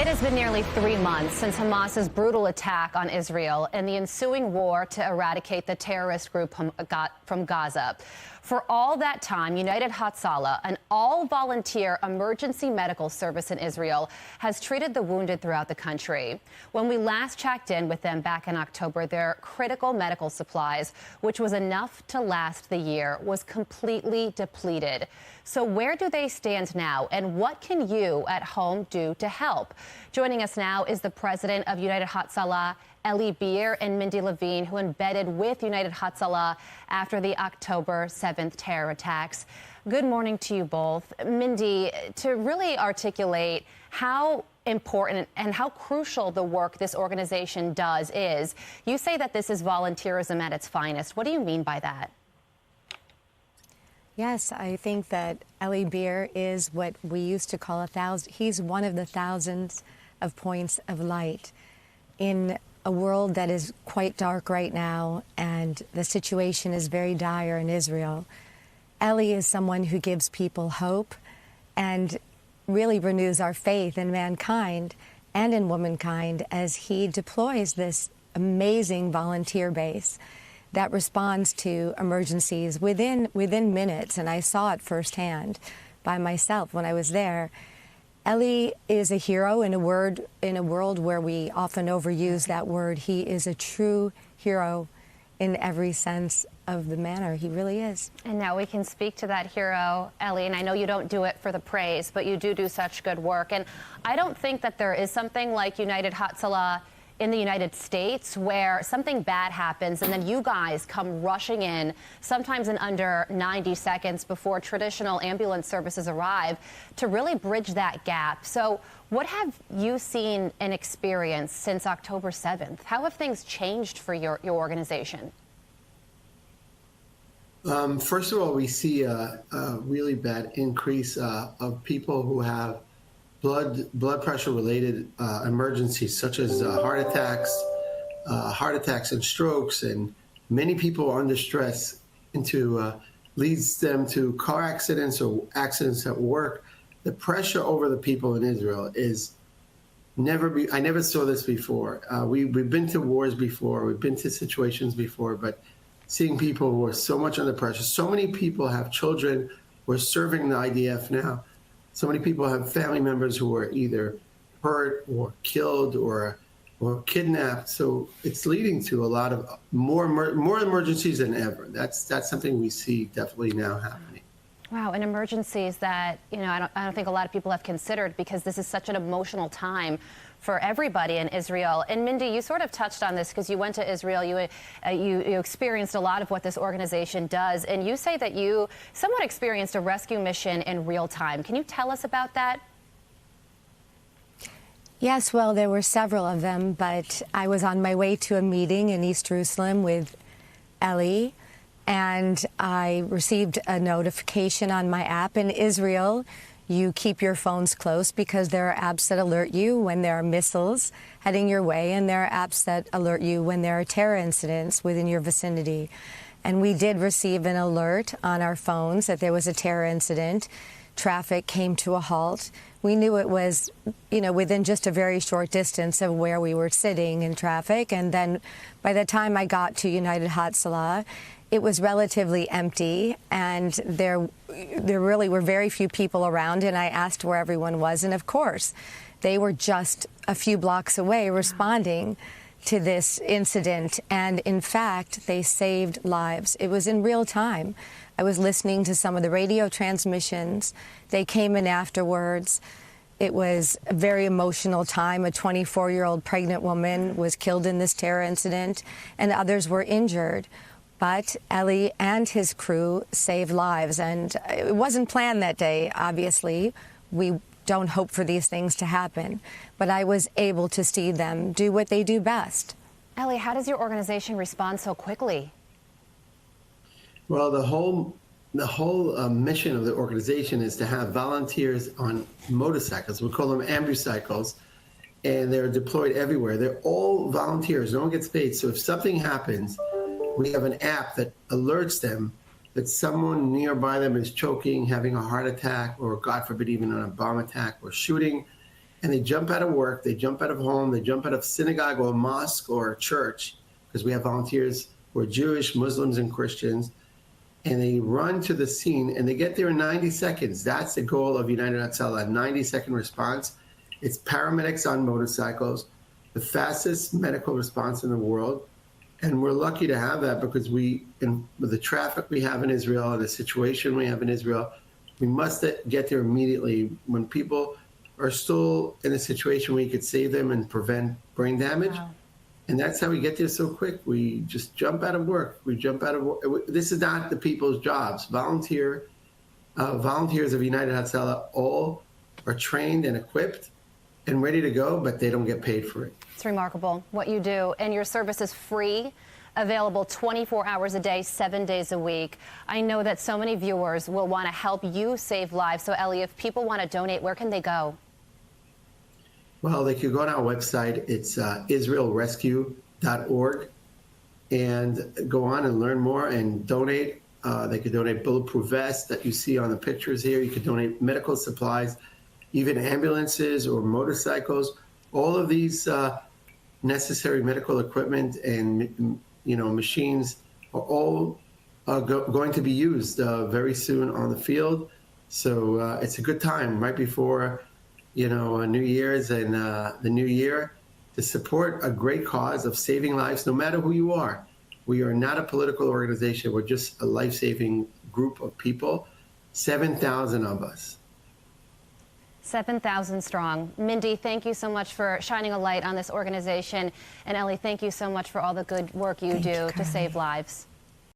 It has been nearly 3 months since Hamas's brutal attack on Israel and the ensuing war to eradicate the terrorist group from Gaza. For all that time, United Hatzalah, an all-volunteer emergency medical service in Israel, has treated the wounded throughout the country. When we last checked in with them back in October, their critical medical supplies, which was enough to last the year, was completely depleted. So where do they stand now, and what can you at home do to help? Joining us now is the president of United Hatzalah, Eli Beer, and Mindy Levine, who embedded with United Hatzalah after the October 7th terror attacks. Good morning to you both. Mindy, to really articulate how important and how crucial the work this organization does is, you say that this is volunteerism at its finest. What do you mean by that? Yes, I think that Eli Beer is what we used to call he's one of the thousands of points of light in a world that is quite dark right now, and the situation is very dire in Israel. Eli is someone who gives people hope and really renews our faith in mankind and in womankind as he deploys this amazing volunteer base that responds to emergencies within minutes, and I saw it firsthand by myself when I was there. Eli is a hero in a world where we often overuse that word. He is a true hero in every sense of the manner. He really is. And now we can speak to that hero, Eli, and I know you don't do it for the praise, but you do such good work. And I don't think that there is something like United Hatzalah in the United States where something bad happens and then you guys come rushing in, sometimes in under 90 seconds before traditional ambulance services arrive, to really bridge that gap. So what have you seen and experienced since October 7th? How have things changed for your organization? First of all, we see a really bad increase of people who have blood pressure related emergencies, such as heart attacks and strokes, and many people are under stress leads them to car accidents or accidents at work. The pressure over the people in Israel is I never saw this before. We've been to wars before, we've been to situations before, but seeing people who are so much under pressure, so many people have children who are serving the IDF now. So many people have family members who are either hurt or killed or kidnapped. So it's leading to a lot of more emergencies than ever. That's something we see definitely now happening. Wow, and emergencies that, I don't think a lot of people have considered, because this is such an emotional time for everybody in Israel. And Mindy, you sort of touched on this because you went to Israel, you experienced a lot of what this organization does, and you say that you somewhat experienced a rescue mission in real time. Can you tell us about that? Yes, well, there were several of them, but I was on my way to a meeting in East Jerusalem with Eli, and I received a notification on my app. In Israel, you keep your phones close because there are apps that alert you when there are missiles heading your way, and there are apps that alert you when there are terror incidents within your vicinity. And we did receive an alert on our phones that there was a terror incident. Traffic came to a halt. We knew it was, within just a very short distance of where we were sitting in traffic. And then by the time I got to United Hatzalah, it was relatively empty, and there really were very few people around, and I asked where everyone was, and of course, they were just a few blocks away responding to this incident, and in fact, they saved lives. It was in real time. I was listening to some of the radio transmissions. They came in afterwards. It was a very emotional time. A 24-year-old pregnant woman was killed in this terror incident, and others were injured. But Eli and his crew saved lives, and it wasn't planned that day, obviously. We don't hope for these things to happen, but I was able to see them do what they do best. Eli, how does your organization respond so quickly? Well, the whole mission of the organization is to have volunteers on motorcycles. We call them ambucycles, and they're deployed everywhere. They're all volunteers. No one gets paid. So if something happens, we have an app that alerts them that someone nearby them is choking, having a heart attack, or God forbid, even an bomb attack or shooting. and they jump out of work, they jump out of home, they jump out of synagogue or mosque or church, because we have volunteers who are Jewish, Muslims, and Christians, and they run to the scene, and they get there in 90 seconds. That's the goal of United Hatzalah, a 90-second response. It's paramedics on motorcycles, the fastest medical response in the world. And we're lucky to have that because with the traffic we have in Israel and the situation we have in Israel, we must get there immediately when people are still in a situation where you could save them and prevent brain damage. Wow. And that's how we get there so quick. We just jump out of work. We jump out of work. This is not the people's jobs. Volunteers of United Hatzalah all are trained and equipped and ready to go, but they don't get paid for it. It's remarkable what you do. And your service is free, available 24 hours a day, 7 days a week. I know that so many viewers will want to help you save lives. So, Ellie, if people want to donate, where can they go? Well, they could go on our website. It's israelrescue.org and go on and learn more and donate. They could donate bulletproof vests that you see on the pictures here. You could donate medical supplies, even ambulances or motorcycles. All of these necessary medical equipment and machines are all going to be used very soon on the field. So it's a good time right before New Year's and the new year to support a great cause of saving lives, no matter who you are. We are not a political organization. We're just a life-saving group of people, 7,000 of us. 7,000 strong. Mindy, thank you so much for shining a light on this organization. And Ellie, thank you so much for all the good work you do to save lives.